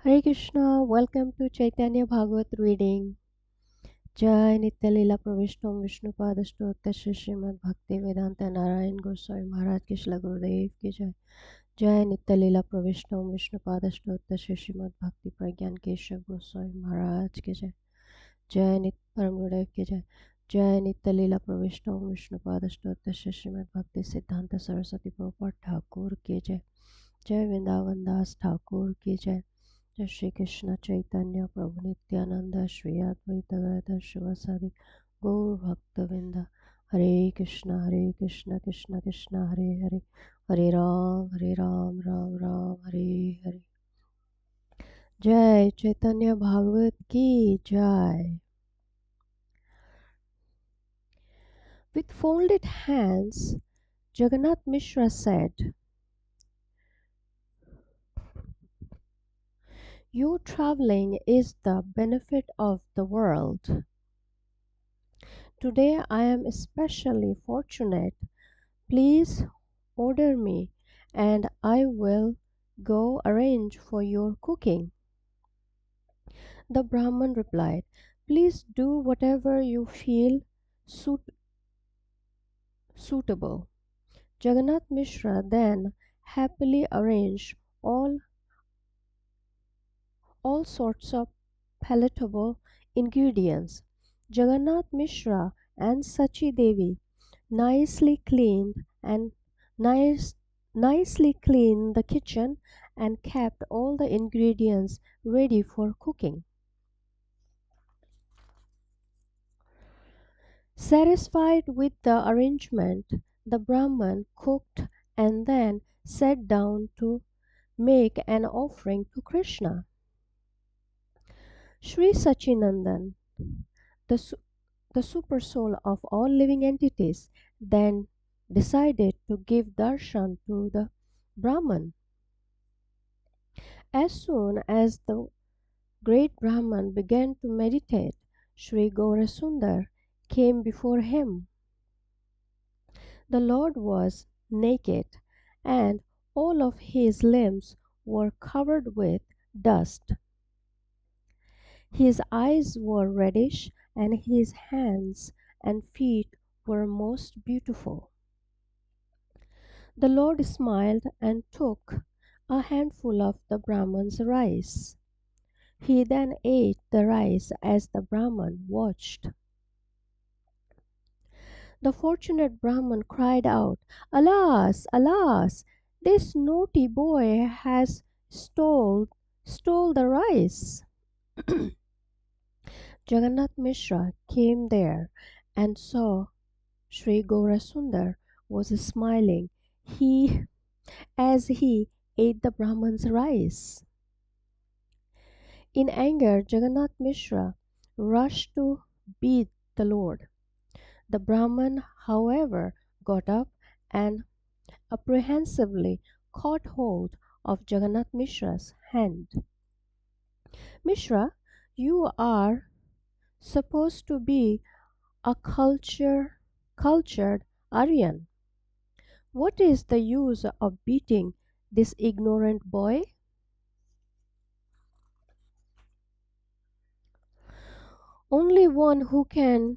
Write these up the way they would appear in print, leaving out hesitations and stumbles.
Hare Krishna, welcome to Chaitanya-Bhagavata reading. Jai Nitya Leela Pravishtam Vishnu Padashtotta Srimad Bhaktivedanta Narayana Gosvami Maharaj Ki Srila Gurudev Ki Jai. Jai Nitya Leela Pravishtam Vishnu Padashtotta Srimad Bhakti Pragyan Keshav Goswami Maharaj Ki Jai. Jai Nitya Param Gurudev Ki Jai. Jai Nitya Leela Pravishtam Vishnu Padashtotta Srimad Bhakti Siddhanta Saraswati Prabhupada Thakur Ki Jai. Jai Vrindavan Das Thakur Ki Jai. Jai Shri Krishna Chaitanya Prabhu Nityananda Shri Advaita Gadadhar Shivasadi Gaur Bhaktavinda. Hare Krishna Krishna Krishna Hare Hare, Hare Ram Ram Hare Hare. Jai Chaitanya Bhagavat Ki Jai. With folded hands, Jagannath Mishra said, "Your traveling is the benefit of the world. Today I am especially fortunate. Please order me, and I will go arrange for your cooking." The Brahman replied, "Please do whatever you feel suitable." Jagannath Mishra then happily arranged all sorts of palatable ingredients. Jagannath Mishra and Sachi Devi nicely cleaned the kitchen and kept all the ingredients ready for cooking. Satisfied with the arrangement, the Brahman cooked and then sat down to make an offering to Krishna. Sri Sachinandan, the super soul of all living entities, then decided to give darshan to the Brahman. As soon as the great Brahman began to meditate, Sri Gaurasundar came before him. The Lord was naked, and all of his limbs were covered with dust. His eyes were reddish, and his hands and feet were most beautiful. The Lord smiled and took a handful of the Brahman's rice. He then ate the rice as the Brahman watched. The fortunate Brahman cried out, "Alas, alas! This naughty boy has stole the rice." Jagannath Mishra came there and saw Sri Gaurasundar was smiling as he ate the Brahman's rice. In anger, Jagannath Mishra rushed to beat the Lord. The Brahman, however, got up and apprehensively caught hold of Jagannath Mishra's hand. "Mishra, you are supposed to be a cultured Aryan. What is the use of beating this ignorant boy?" "Only one who can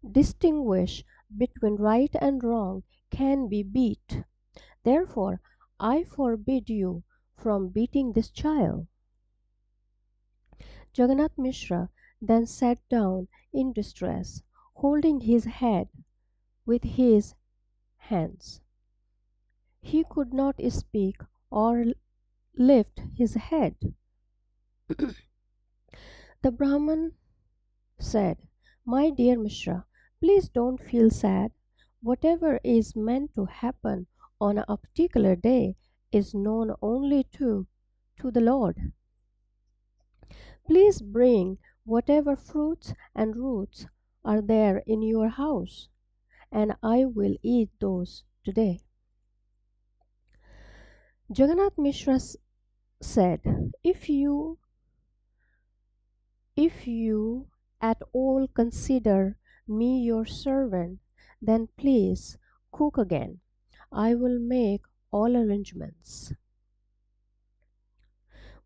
distinguish between right and wrong can be beat. Therefore, I forbid you from beating this child." Jagannath Mishra then sat down in distress, holding his head with his hands. He could not speak or lift his head. The Brahman said, "My dear Mishra, please don't feel sad. Whatever is meant to happen on a particular day is known only to the Lord. Please bring whatever fruits and roots are there in your house, and I will eat those today." Jagannath Mishra said, If you at all consider me your servant, then please cook again. I will make all arrangements.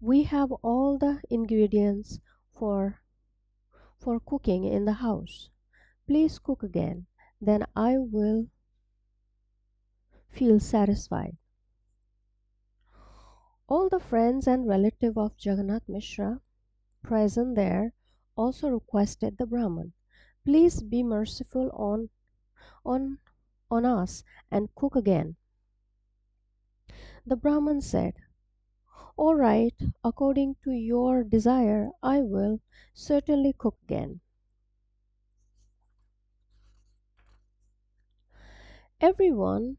We have all the ingredients for cooking in the house. Please cook again, then I will feel satisfied. All the friends and relatives of Jagannath Mishra present there also requested the Brahman, please be merciful on, on us and cook again. The Brahman said, all right, according to your desire, I will certainly cook again. Everyone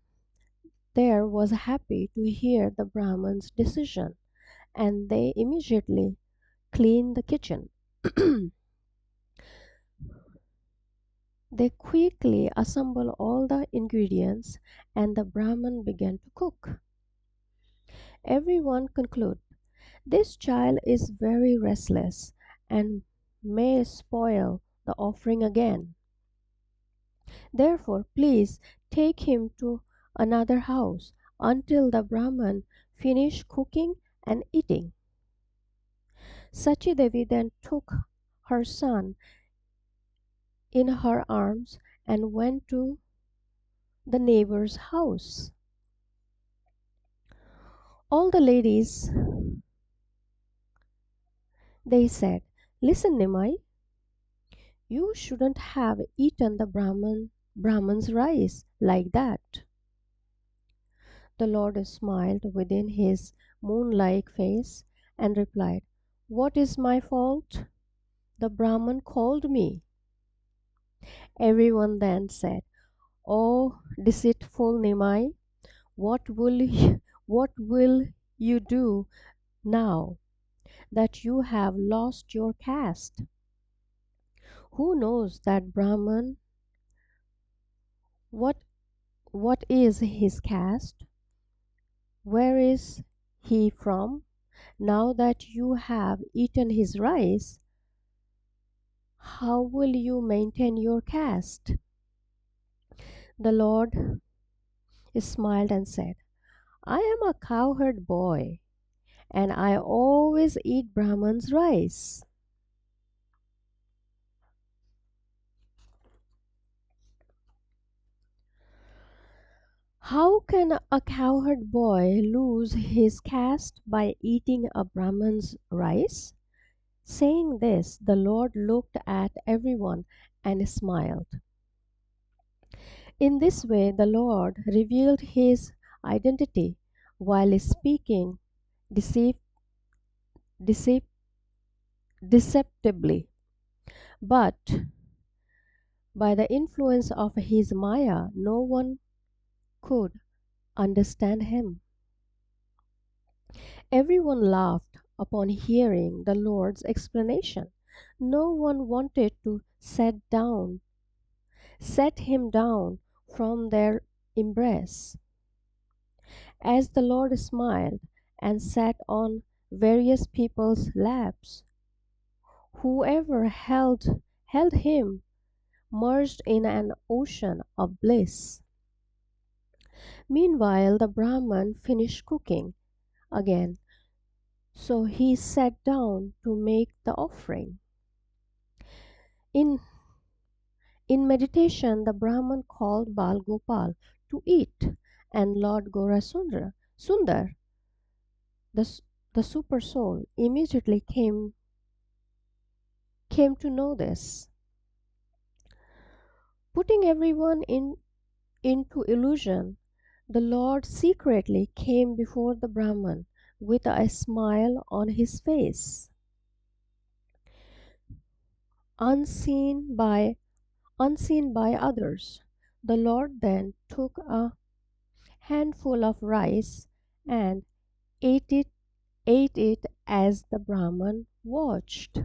there was happy to hear the Brahman's decision, and they immediately cleaned the kitchen. They quickly assembled all the ingredients, and the Brahman began to cook. Everyone concluded, this child is very restless and may spoil the offering again. Therefore, please take him to another house until the Brahman finish cooking and eating. Sachi Devi then took her son in her arms and went to the neighbor's house. All the ladies, they said, listen, Nimai, you shouldn't have eaten the Brahman's rice like that. The Lord smiled within his moon-like face and replied, what is my fault? The Brahman called me. Everyone then said, oh, deceitful Nimai, what will you do now that you have lost your caste? Who knows that Brahman? What is his caste? Where is he from? Now that you have eaten his rice, how will you maintain your caste? The Lord smiled and said, I am a cowherd boy, and I always eat Brahman's rice. How can a cowherd boy lose his caste by eating a Brahman's rice? Saying this, the Lord looked at everyone and smiled. In this way, the Lord revealed his identity while speaking deceive, deceive, deceptively. But by the influence of his Maya, no one could understand him. Everyone laughed upon hearing the Lord's explanation. No one wanted to set him down from their embrace. As the Lord smiled and sat on various people's laps, whoever held him merged in an ocean of bliss. Meanwhile, the Brahman finished cooking again, so he sat down to make the offering. In, in meditation, the Brahman called Bal Gopal to eat, and Lord Sundar, the, the super soul, immediately came to know this. Putting everyone into illusion, the Lord secretly came before the Brahman with a smile on his face. Unseen by others, the Lord then took a handful of rice and ate it, ate it as the Brahman watched.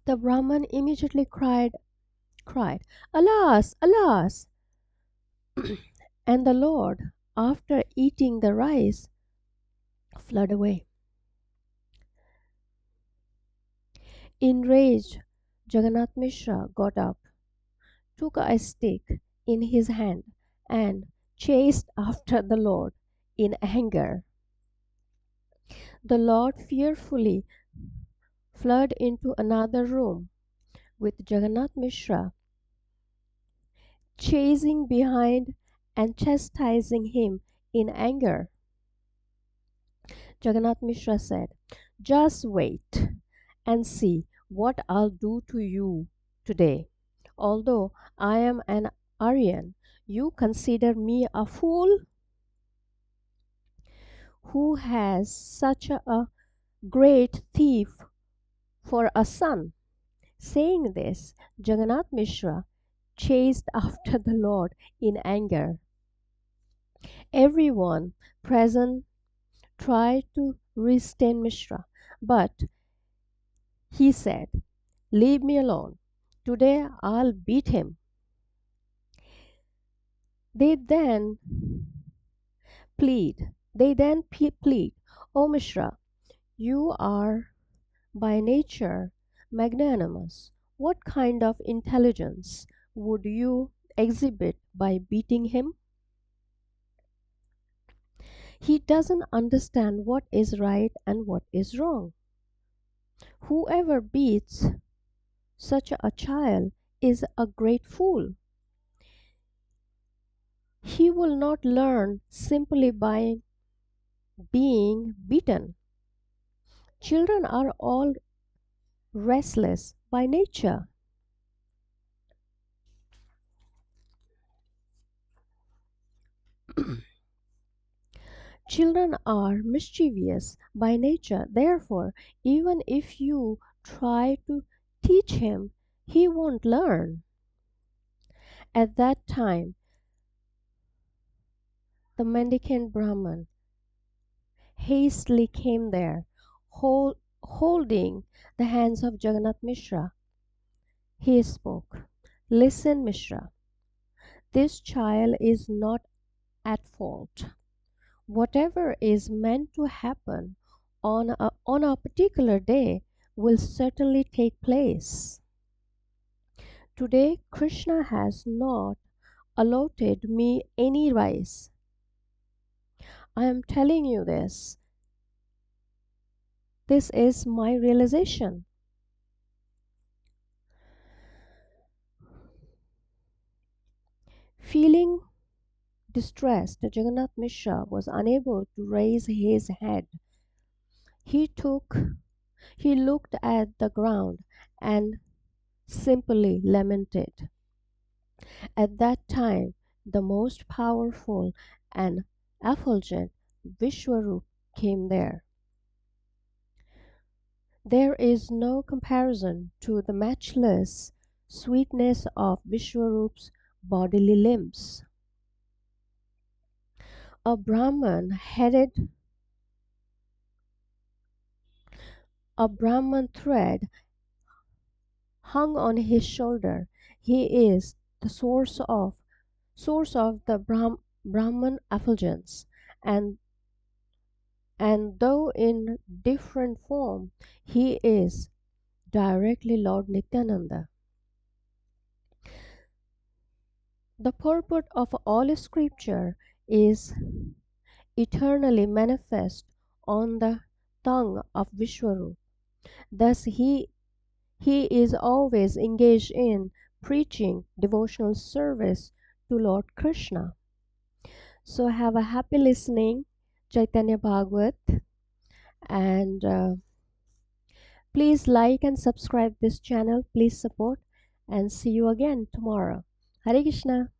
The Brahman immediately cried, Alas, alas! And the Lord, after eating the rice, fled away. Enraged, Jagannath Mishra got up, took a stick in his hand, and chased after the Lord in anger. The Lord fearfully fled into another room with Jagannath Mishra chasing behind and chastising him in anger. Jagannath Mishra said, "Just wait and see what I'll do to you today. Although I am an Aryan, you consider me a fool who has such a great thief for a son." Saying this, Jagannath Mishra chased after the Lord in anger. Everyone present tried to restrain Mishra, but he said, "Leave me alone. Today I'll beat him." They then plead, "O Mishra, you are by nature magnanimous. What kind of intelligence would you exhibit by beating him? He doesn't understand what is right and what is wrong. Whoever beats such a child is a great fool. He will not learn simply by being beaten. Children are all restless by nature. Children are mischievous by nature. Therefore, even if you try to teach him, he won't learn." At that time, the mendicant Brahman hastily came there, holding the hands of Jagannath Mishra. He spoke, "Listen, Mishra, this child is not at fault. Whatever is meant to happen on a particular day will certainly take place. Today, Krishna has not allotted me any rice. I am telling you this. This is my realization." Feeling distressed, Jagannath Mishra was unable to raise his head. He looked at the ground and simply lamented. At that time, the most powerful and effulgent Vishwarup came there. There is no comparison to the matchless sweetness of Vishwarup's bodily limbs. A Brahman thread hung on his shoulder. He is the source of the Brahman effulgence, and though in different form, he is directly Lord Nityananda. The purport of all scripture is eternally manifest on the tongue of Vishwarup. Thus he is always engaged in preaching devotional service to Lord Krishna. So have a happy listening, Chaitanya Bhagavat, and please like and subscribe this channel. Please support, and see you again tomorrow. Hare Krishna.